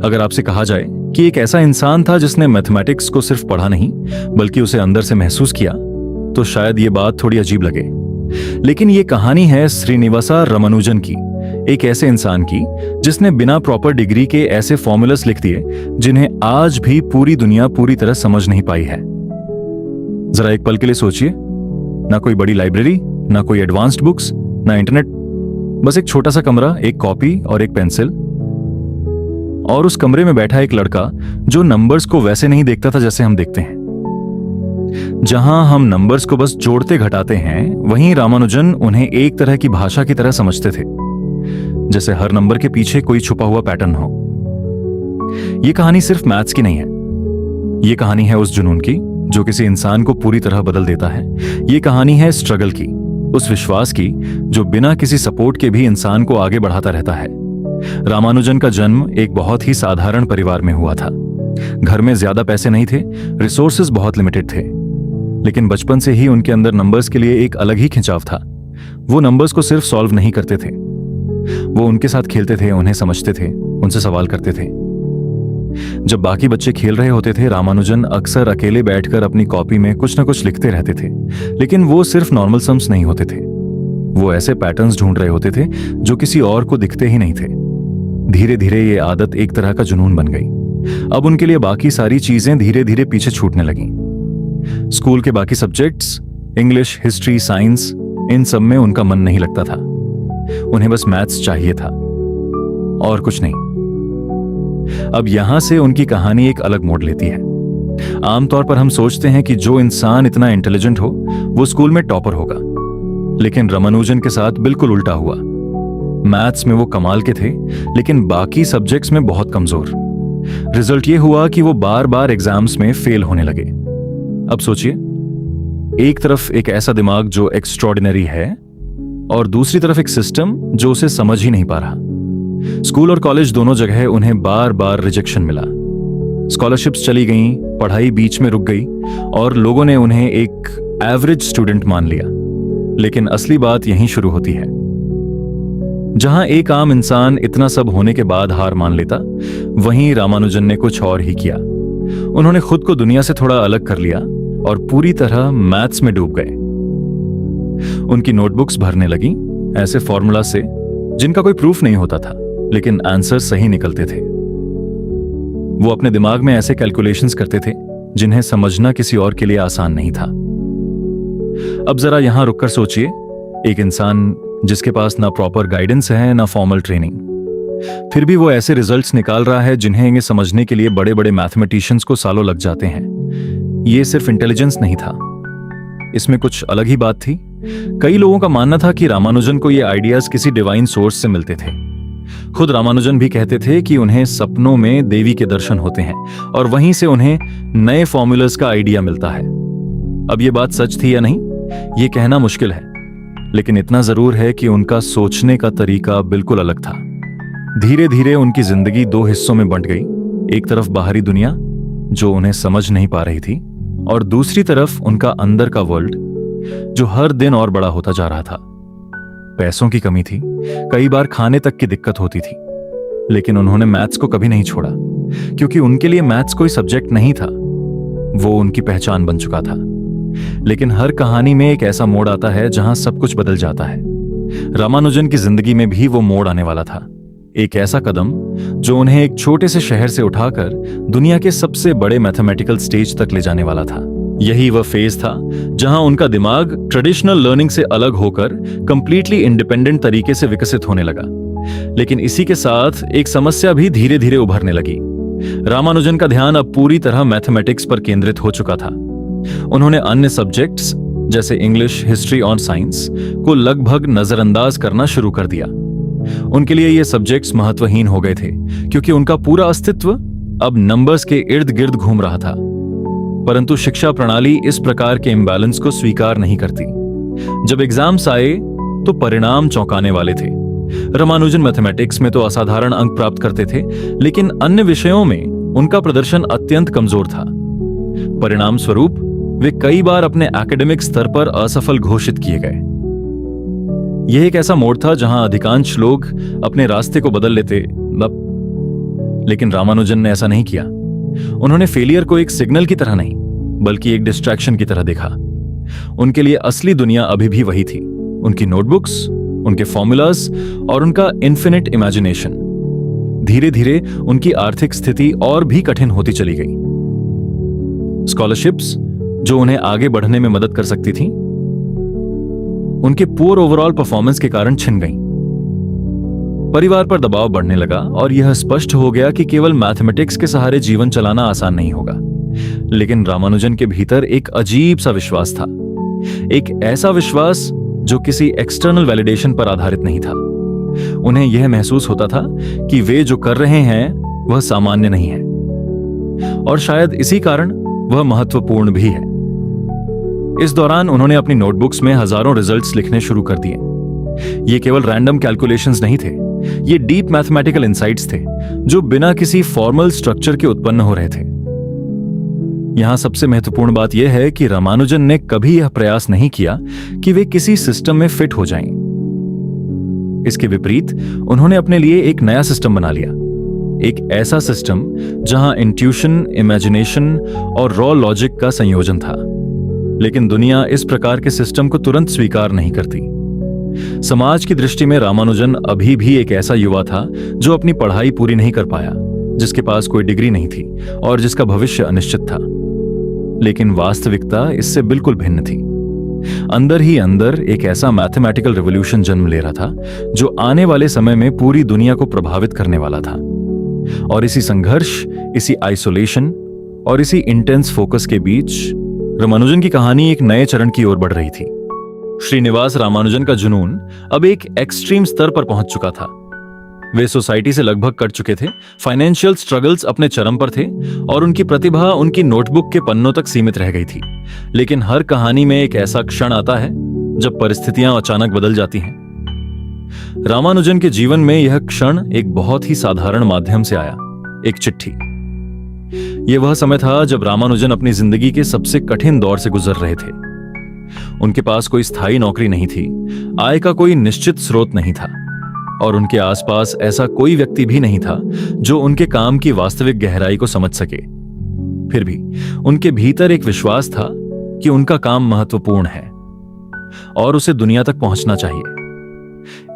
अगर आपसे कहा जाए कि एक ऐसा इंसान था जिसने मैथमेटिक्स को सिर्फ पढ़ा नहीं बल्कि उसे अंदर से महसूस किया, तो शायद ये बात थोड़ी अजीब लगे। लेकिन ये कहानी है श्रीनिवासा रामानुजन की, एक ऐसे इंसान की जिसने बिना प्रॉपर डिग्री के ऐसे फॉर्मूलास लिख दिए जिन्हें आज भी पूरी दुनिया पूरी तरह समझ नहीं पाई है। जरा एक पल के लिए सोचिए, ना कोई बड़ी लाइब्रेरी, ना कोई एडवांस्ड बुक्स, ना इंटरनेट, बस एक छोटा सा कमरा, एक कॉपी और एक पेंसिल। और उस कमरे में बैठा एक लड़का जो नंबर्स को वैसे नहीं देखता था जैसे हम देखते हैं। जहां हम नंबर्स को बस जोड़ते घटाते हैं, वहीं रामानुजन उन्हें एक तरह की भाषा की तरह समझते थे, जैसे हर नंबर के पीछे कोई छुपा हुआ पैटर्न हो। यह कहानी सिर्फ मैथ्स की नहीं है, यह कहानी है उस जुनून की जो किसी इंसान को पूरी तरह बदल देता है। यह कहानी है स्ट्रगल की, उस विश्वास की जो बिना किसी सपोर्ट के भी इंसान को आगे बढ़ाता रहता है। रामानुजन का जन्म एक बहुत ही साधारण परिवार में हुआ था। घर में ज्यादा पैसे नहीं थे, रिसोर्सेज बहुत लिमिटेड थे, लेकिन बचपन से ही उनके अंदर नंबर्स के लिए एक अलग ही खिंचाव था। वो नंबर्स को सिर्फ सॉल्व नहीं करते थे, वो उनके साथ खेलते थे, उन्हें समझते थे, उनसे सवाल करते थे। जब बाकी बच्चे खेल रहे होते थे, रामानुजन अक्सर अकेले बैठकर अपनी कॉपी में कुछ न कुछ लिखते रहते थे। लेकिन वो सिर्फ नॉर्मल सम्स नहीं होते थे, वो ऐसे पैटर्न्स ढूंढ रहे होते थे जो किसी और को दिखते ही नहीं थे। धीरे धीरे ये आदत एक तरह का जुनून बन गई। अब उनके लिए बाकी सारी चीजें धीरे धीरे पीछे छूटने लगीं। स्कूल के बाकी सब्जेक्ट्स, इंग्लिश, हिस्ट्री, साइंस, इन सब में उनका मन नहीं लगता था। उन्हें बस मैथ्स चाहिए था और कुछ नहीं। अब यहां से उनकी कहानी एक अलग मोड़ लेती है। आमतौर पर हम सोचते हैं कि जो इंसान इतना इंटेलिजेंट हो वो स्कूल में टॉपर होगा, लेकिन रामानुजन के साथ बिल्कुल उल्टा हुआ। मैथ्स में वो कमाल के थे, लेकिन बाकी सब्जेक्ट्स में बहुत कमजोर। रिजल्ट ये हुआ कि वो बार बार एग्जाम्स में फेल होने लगे। अब सोचिए, एक तरफ एक ऐसा दिमाग जो एक्स्ट्रॉर्डिनरी है और दूसरी तरफ एक सिस्टम जो उसे समझ ही नहीं पा रहा। स्कूल और कॉलेज दोनों जगह उन्हें बार बार रिजेक्शन मिला। स्कॉलरशिप्स चली गईं, पढ़ाई बीच में रुक गई और लोगों ने उन्हें एक एवरेज स्टूडेंट मान लिया। लेकिन असली बात यहीं शुरू होती है। जहां एक आम इंसान इतना सब होने के बाद हार मान लेता, वहीं रामानुजन ने कुछ और ही किया। उन्होंने खुद को दुनिया से थोड़ा अलग कर लिया और पूरी तरह मैथ्स में डूब गए। उनकी नोटबुक्स भरने लगी ऐसे फॉर्मूला से जिनका कोई प्रूफ नहीं होता था, लेकिन आंसर सही निकलते थे। वो अपने दिमाग में ऐसे कैलकुलेशंस करते थे जिन्हें समझना किसी और के लिए आसान नहीं था। अब जरा यहां रुककर सोचिए, एक इंसान जिसके पास ना प्रॉपर गाइडेंस है, ना फॉर्मल ट्रेनिंग, फिर भी वो ऐसे रिजल्ट्स निकाल रहा है जिन्हें ये समझने के लिए बड़े बड़े मैथमेटिशियंस को सालों लग जाते हैं। ये सिर्फ इंटेलिजेंस नहीं था, इसमें कुछ अलग ही बात थी। कई लोगों का मानना था कि रामानुजन को ये आइडियाज किसी डिवाइन सोर्स से मिलते थे। खुद रामानुजन भी कहते थे कि उन्हें सपनों में देवी के दर्शन होते हैं और वहीं से उन्हें नए फॉर्मूलाज का आइडिया मिलता है। अब ये बात सच थी या नहीं, ये कहना मुश्किल है, लेकिन इतना जरूर है कि उनका सोचने का तरीका बिल्कुल अलग था। धीरे धीरे उनकी जिंदगी दो हिस्सों में बंट गई। एक तरफ बाहरी दुनिया जो उन्हें समझ नहीं पा रही थी, और दूसरी तरफ उनका अंदर का वर्ल्ड जो हर दिन और बड़ा होता जा रहा था। पैसों की कमी थी, कई बार खाने तक की दिक्कत होती थी, लेकिन उन्होंने मैथ्स को कभी नहीं छोड़ा, क्योंकि उनके लिए मैथ्स कोई सब्जेक्ट नहीं था, वो उनकी पहचान बन चुका था। लेकिन हर कहानी में एक ऐसा मोड़ आता है जहां सब कुछ बदल जाता है। रामानुजन की जिंदगी में भी वो मोड़ आने वाला था। एक ऐसा कदम जो उन्हें एक छोटे से शहर से उठाकर दुनिया के सबसे बड़े मैथमेटिकल स्टेज तक ले जाने वाला था। यही वह फेज था जहां उनका दिमाग ट्रेडिशनल लर्निंग से अलग होकर कंप्लीटली इंडिपेंडेंट तरीके से विकसित होने लगा। लेकिन इसी के साथ एक समस्या भी धीरे धीरे उभरने लगी। रामानुजन का ध्यान अब पूरी तरह मैथमेटिक्स पर केंद्रित हो चुका था। उन्होंने अन्य सब्जेक्ट्स जैसे इंग्लिश, हिस्ट्री और साइंस को लगभग नजरअंदाज करना शुरू कर दिया। उनके लिए ये सब्जेक्ट्स महत्वहीन हो गए थे, क्योंकि उनका पूरा अस्तित्व अब नंबर्स के इर्द गिर्द घूम रहा था। परंतु शिक्षा प्रणाली इस प्रकार के इम्बैलेंस को स्वीकार नहीं करती। जब एग्जाम्स आए तो परिणाम चौंकाने वाले थे। रामानुजन मैथमेटिक्स में तो असाधारण अंक प्राप्त करते थे, लेकिन अन्य विषयों में उनका प्रदर्शन अत्यंत कमजोर था। परिणाम स्वरूप वे कई बार अपने एकेडमिक स्तर पर असफल घोषित किए गए। यह एक ऐसा मोड़ था जहां अधिकांश लोग अपने रास्ते को बदल लेते, लेकिन रामानुजन ने ऐसा नहीं किया। उन्होंने फेलियर को एक सिग्नल की तरह नहीं, बल्कि एक डिस्ट्रैक्शन की तरह देखा। उनके लिए असली दुनिया अभी भी वही थी, उनकी नोटबुक्स, उनके फॉर्मूलाज और उनका इन्फिनिट इमेजिनेशन। धीरे धीरे उनकी आर्थिक स्थिति और भी कठिन होती चली गई। स्कॉलरशिप्स जो उन्हें आगे बढ़ने में मदद कर सकती थीं, उनके पुअर ओवरऑल परफॉर्मेंस के कारण छिन गईं। परिवार पर दबाव बढ़ने लगा और यह स्पष्ट हो गया कि केवल मैथमेटिक्स के सहारे जीवन चलाना आसान नहीं होगा। लेकिन रामानुजन के भीतर एक अजीब सा विश्वास था, एक ऐसा विश्वास जो किसी एक्सटर्नल वैलिडेशन पर आधारित नहीं था। उन्हें यह महसूस होता था कि वे जो कर रहे हैं वह सामान्य नहीं है, और शायद इसी कारण वह महत्वपूर्ण भी है। इस दौरान उन्होंने अपनी नोटबुक्स में हजारों रिजल्ट्स लिखने शुरू कर दिए। ये केवल रैंडम कैलकुलेशंस नहीं थे, ये डीप मैथमेटिकल इंसाइट्स थे जो बिना किसी फॉर्मल स्ट्रक्चर के उत्पन्न हो रहे थे। यहां सबसे महत्वपूर्ण बात यह है कि रामानुजन ने कभी यह प्रयास नहीं किया कि वे किसी सिस्टम में फिट हो जाएं। इसके विपरीत उन्होंने अपने लिए एक नया सिस्टम बना लिया, एक ऐसा सिस्टम जहां इंट्यूशन, इमेजिनेशन और रॉ लॉजिक का संयोजन था। लेकिन दुनिया इस प्रकार के सिस्टम को तुरंत स्वीकार नहीं करती। समाज की दृष्टि में रामानुजन अभी भी एक ऐसा युवा था जो अपनी पढ़ाई पूरी नहीं कर पाया, जिसके पास कोई डिग्री नहीं थी और जिसका भविष्य अनिश्चित था। लेकिन वास्तविकता इससे बिल्कुल भिन्न थी। अंदर ही अंदर एक ऐसा मैथमेटिकल रिवॉल्यूशन जन्म ले रहा था जो आने वाले समय में पूरी दुनिया को प्रभावित करने वाला था। और इसी संघर्ष, इसी आइसोलेशन और इसी इंटेंस फोकस के बीच रामानुजन की कहानी एक नए चरण की ओर बढ़ रही थी। श्रीनिवास रामानुजन का जुनून अब एक एक्सट्रीम स्तर पर पहुंच चुका था। वे सोसाइटी से लगभग कट चुके थे, फाइनेंशियल स्ट्रगल्स अपने चरम पर थे और उनकी प्रतिभा उनकी नोटबुक के पन्नों तक सीमित रह गई थी। लेकिन हर कहानी में एक ऐसा क्षण आता है जब परिस्थितियां अचानक बदल जाती हैं। रामानुजन के जीवन में यह क्षण एक बहुत ही साधारण माध्यम से आया, एक चिट्ठी। यह वह समय था जब रामानुजन अपनी जिंदगी के सबसे कठिन दौर से गुजर रहे थे। उनके पास कोई स्थायी नौकरी नहीं थी, आय का कोई निश्चित स्रोत नहीं था और उनके आसपास ऐसा कोई व्यक्ति भी नहीं था जो उनके काम की वास्तविक गहराई को समझ सके। फिर भी उनके भीतर एक विश्वास था कि उनका काम महत्वपूर्ण है और उसे दुनिया तक पहुंचना चाहिए।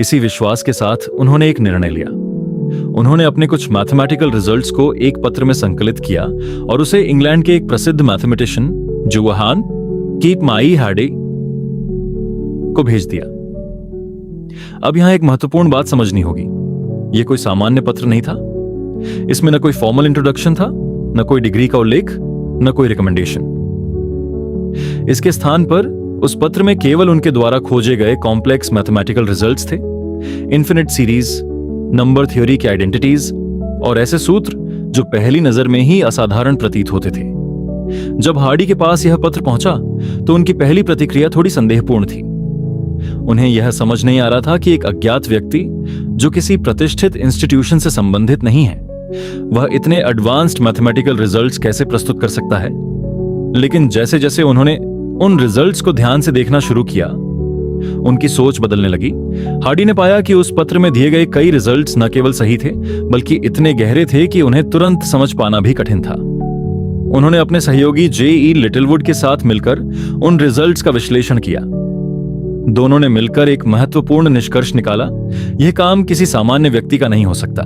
इसी विश्वास के साथ उन्होंने एक निर्णय लिया। उन्होंने अपने कुछ मैथमेटिकल रिजल्ट्स को एक पत्र में संकलित किया और उसे इंग्लैंड के एक प्रसिद्ध मैथमेटिशियन जोहान कीपमाई हार्डी को भेज दिया। अब यहां एक महत्वपूर्ण बात समझनी होगी। यह कोई सामान्य पत्र नहीं था। इसमें न कोई फॉर्मल इंट्रोडक्शन था, न कोई डिग्री का उल्लेख, न कोई रिकमेंडेशन। इसके स्थान पर उस पत्र में केवल उनके द्वारा खोजे गए कॉम्प्लेक्स मैथमेटिकल रिजल्ट्स थे, इन्फिनिट सीरीज, नंबर थ्योरी की आइडेंटिटीज और ऐसे सूत्र जो पहली नजर में ही असाधारण प्रतीत होते थे। जब हार्डी के पास यह पत्र पहुंचा तो उनकी पहली प्रतिक्रिया थोड़ी संदेहपूर्ण थी। उन्हें यह समझ नहीं आ रहा था कि एक अज्ञात व्यक्ति जो किसी प्रतिष्ठित इंस्टीट्यूशन से संबंधित नहीं है, वह इतने एडवांस्ड मैथमेटिकल रिजल्ट्स कैसे प्रस्तुत कर सकता है। लेकिन जैसे जैसे उन्होंने उन रिजल्ट्स को ध्यान से देखना शुरू किया, उनकी सोच बदलने लगी। हार्डी ने पाया कि उस पत्र में दिए गए कई रिजल्ट्स न केवल सही थे, बल्कि इतने गहरे थे कि उन्हें तुरंत समझ पाना भी कठिन था। उन्होंने अपने सहयोगी J.E. लिटिलवुड के साथ मिलकर उन रिजल्ट्स का विश्लेषण किया। दोनों ने मिलकर एक महत्वपूर्ण निष्कर्ष निकाला, यह काम किसी सामान्य व्यक्ति का नहीं हो सकता।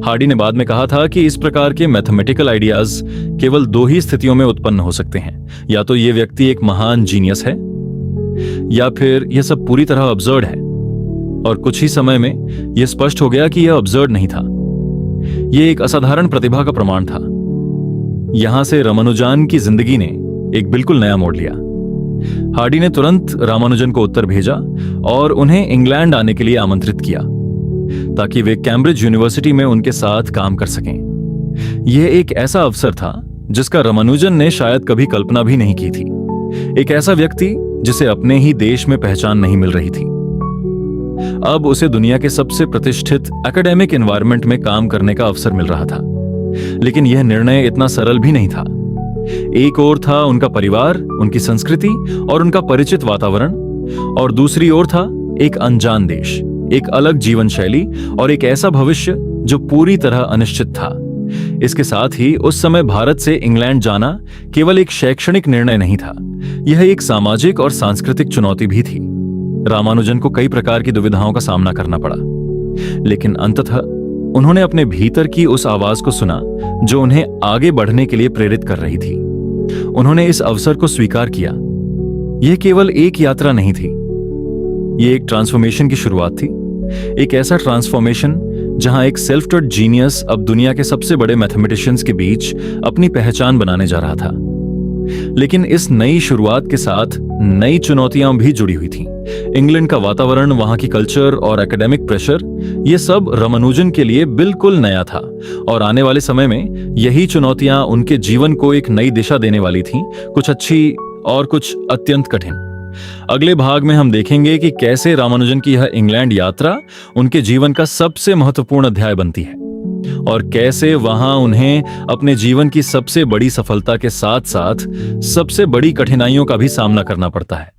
हार्डी ने बाद में कहा था कि इस प्रकार के मैथमेटिकल आइडियाज केवल दो ही स्थितियों में उत्पन्न हो सकते हैं, या तो यह व्यक्ति एक महान जीनियस है या फिर यह सब पूरी तरह अब्सर्ड है। और कुछ ही समय में यह स्पष्ट हो गया कि यह अब्सर्ड नहीं था, यह एक असाधारण प्रतिभा का प्रमाण था। यहां से रामानुजन की जिंदगी ने एक बिल्कुल नया मोड़ लिया। हार्डी ने तुरंत रामानुजन को उत्तर भेजा और उन्हें इंग्लैंड आने के लिए आमंत्रित किया ताकि वे कैम्ब्रिज यूनिवर्सिटी में उनके साथ काम कर सकें। यह एक ऐसा अवसर था जिसका रामानुजन ने शायद कभी कल्पना भी नहीं की थी। एक ऐसा व्यक्ति जिसे अपने ही देश में पहचान नहीं मिल रही थी, अब उसे दुनिया के सबसे प्रतिष्ठित एकेडमिक एनवायरनमेंट में काम करने का अवसर मिल रहा था। लेकिन यह निर्णय इतना सरल भी नहीं था। एक ओर था उनका परिवार, उनकी संस्कृति और उनका परिचित वातावरण, और दूसरी ओर था एक अनजान देश, एक अलग जीवन शैली और एक ऐसा भविष्य जो पूरी तरह अनिश्चित था। इसके साथ ही उस समय भारत से इंग्लैंड जाना केवल एक शैक्षणिक निर्णय नहीं था, यह एक सामाजिक और सांस्कृतिक चुनौती भी थी। रामानुजन को कई प्रकार की दुविधाओं का सामना करना पड़ा, लेकिन अंततः उन्होंने अपने भीतर की उस आवाज को सुना जो उन्हें आगे बढ़ने के लिए प्रेरित कर रही थी। उन्होंने इस अवसर को स्वीकार किया। यह केवल एक यात्रा नहीं थी, यह एक ट्रांसफॉर्मेशन की शुरुआत थी। एक ऐसा ट्रांसफॉर्मेशन जहां एक सेल्फ टॉट जीनियस अब दुनिया के सबसे बड़े मैथमेटिशियंस के बीच अपनी पहचान बनाने जा रहा था। लेकिन इस नई शुरुआत के साथ नई चुनौतियां भी जुड़ी हुई थीं। इंग्लैंड का वातावरण, वहां की कल्चर और एकेडमिक प्रेशर, यह सब रामानुजन के लिए बिल्कुल नया था और आने वाले समय में यही चुनौतियां उनके जीवन को एक नई दिशा देने वाली थीं, कुछ अच्छी और कुछ अत्यंत कठिन। अगले भाग में हम देखेंगे कि कैसे रामानुजन की यह इंग्लैंड यात्रा उनके जीवन का सबसे महत्वपूर्ण अध्याय बनती है और कैसे वहां उन्हें अपने जीवन की सबसे बड़ी सफलता के साथ साथ सबसे बड़ी कठिनाइयों का भी सामना करना पड़ता है।